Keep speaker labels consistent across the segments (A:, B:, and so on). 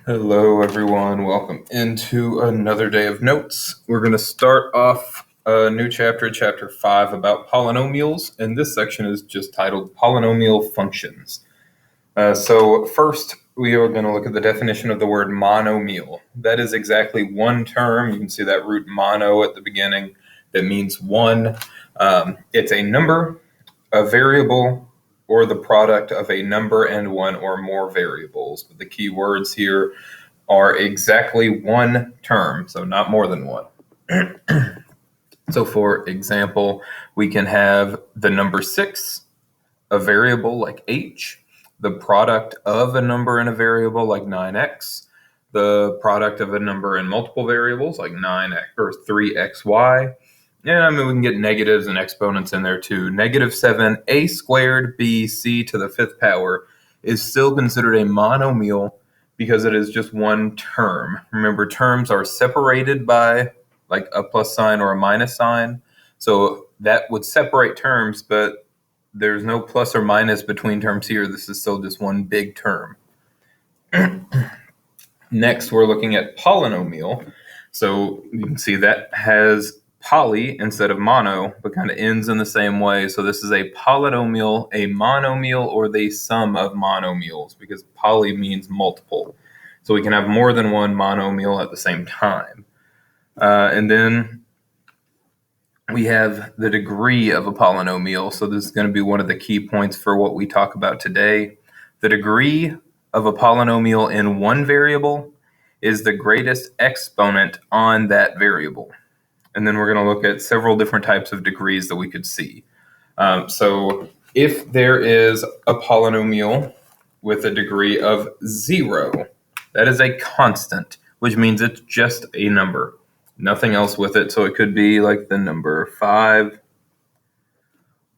A: Hello everyone, welcome into another day of notes. We're going to start off a new chapter, chapter 5, about polynomials, and this section is just titled Polynomial Functions. So first, we are going to look at the definition of the word monomial. That is exactly one term. You can see that root mono at the beginning. That means one. It's a number, a variable, or the product of a number and one or more variables. But the key words here are exactly one term, so not more than one. So for example, we can have the number 6, a variable like h, the product of a number and a variable like 9x, the product of a number and multiple variables like 9x or 3xy. And we can get negatives and exponents in there too. -7 a squared bc to the 5th power is still considered a monomial because it is just one term. Remember, terms are separated by like a plus sign or a minus sign. So that would separate terms, but there's no plus or minus between terms here. This is still just one big term. Next, we're looking at polynomial. So you can see that has poly instead of mono, but kind of ends in the same way. So this is a polynomial, a monomial, or the sum of monomials, because poly means multiple. So we can have more than one monomial at the same time. And then we have the degree of a polynomial. So this is going to be one of the key points for what we talk about today. The degree of a polynomial in one variable is the greatest exponent on that variable. And then we're going to look at several different types of degrees that we could see. So if there is a polynomial with a degree of 0, that is a constant, which means it's just a number, nothing else with it. So it could be like the number 5,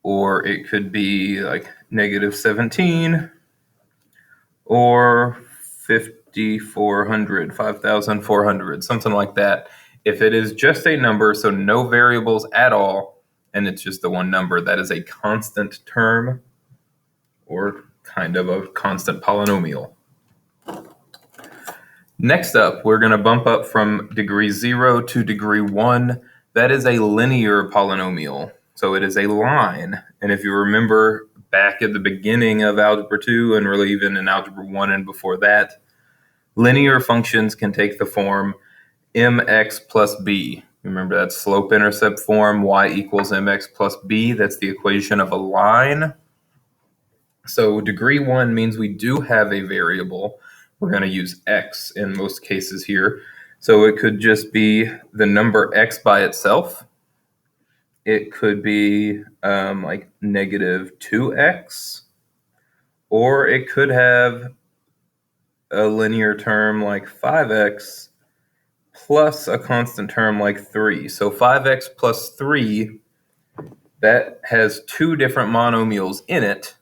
A: or it could be like -17, or 5,400, 5,400, something like that. If it is just a number, so no variables at all, and it's just the one number, that is a constant term, or kind of a constant polynomial. Next up, we're going to bump up from degree 0 to degree 1. That is a linear polynomial. So it is a line. And if you remember back at the beginning of Algebra 2, and really even in Algebra 1 and before that, linear functions can take the form mx plus b. Remember that slope-intercept form, y equals mx plus b. That's the equation of a line. So degree 1 means we do have a variable. We're going to use x in most cases here. So it could just be the number x by itself. It could be like -2x. Or it could have a linear term like 5x plus a constant term like 3. So 5x plus 3, that has two different monomials in it,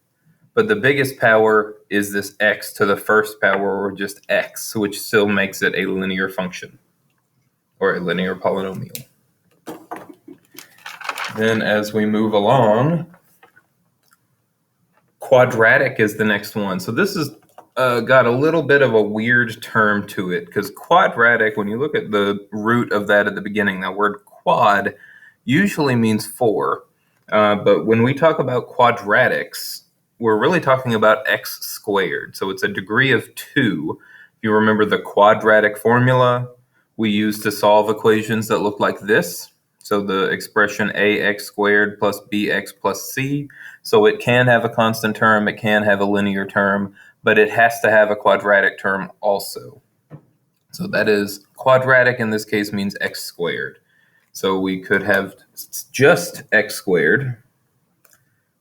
A: but the biggest power is this x to the first power, or just x, which still makes it a linear function, or a linear polynomial. Then as we move along, quadratic is the next one. So this is got a little bit of a weird term to it, because quadratic, when you look at the root of that at the beginning, that word quad usually means 4. But when we talk about quadratics, we're really talking about x squared. So it's a degree of 2. If you remember the quadratic formula we use to solve equations that look like this. So the expression ax squared plus bx plus c. So it can have a constant term, it can have a linear term, but it has to have a quadratic term also. So that is quadratic in this case means x squared. So we could have just x squared.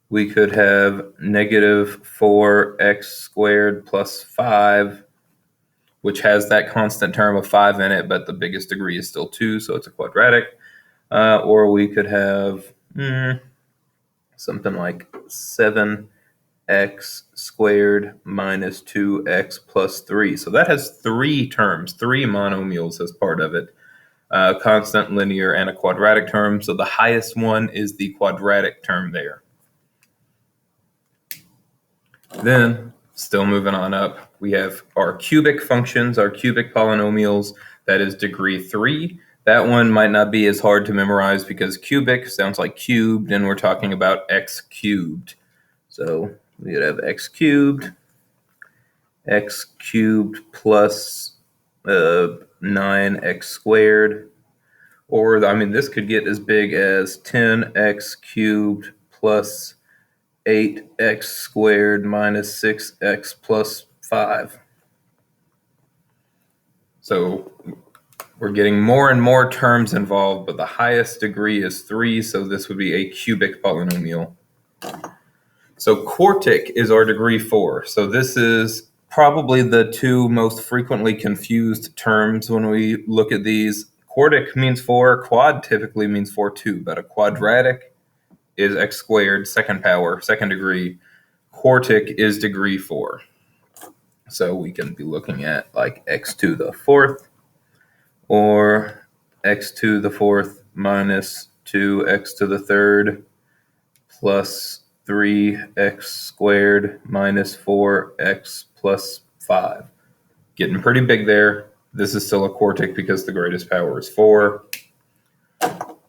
A: We could have -4x squared plus 5, which has that constant term of 5 in it, but the biggest degree is still 2, so it's a quadratic. Or we could have something like 7x squared minus 2x plus 3. So that has 3 terms, 3 monomials as part of it. Constant, linear, and a quadratic term. So the highest one is the quadratic term there. Then, still moving on up, we have our cubic functions, our cubic polynomials, that is degree 3. That one might not be as hard to memorize because cubic sounds like cubed, and we're talking about x cubed. So we would have x cubed plus 9x squared. Or, I mean, this could get as big as 10x cubed plus 8x squared minus 6x plus 5. So we're getting more and more terms involved, but the highest degree is 3, so this would be a cubic polynomial. So quartic is our degree 4. So this is probably the two most frequently confused terms when we look at these. Quartic means 4, quad typically means 4 too, but a quadratic is x squared, second power, second degree. Quartic is degree 4. So we can be looking at like x to the 4th, or x to the 4th minus 2x to the 3rd plus 3x squared minus 4x plus 5. Getting pretty big there. This is still a quartic because the greatest power is 4.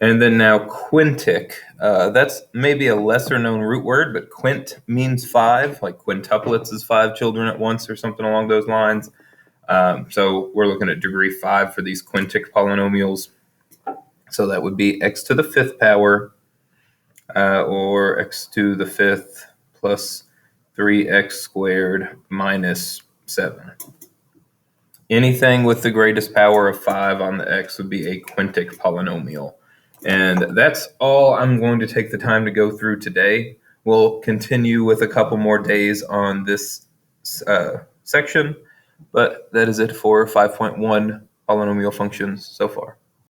A: And then now quintic. That's maybe a lesser known root word, but quint means 5, like quintuplets is 5 children at once or something along those lines. So we're looking at degree 5 for these quintic polynomials. So that would be x to the 5th power, or x to the 5th plus 3x squared minus 7. Anything with the greatest power of 5 on the x would be a quintic polynomial. And that's all I'm going to take the time to go through today. We'll continue with a couple more days on this section, but that is it for 5.1 polynomial functions so far.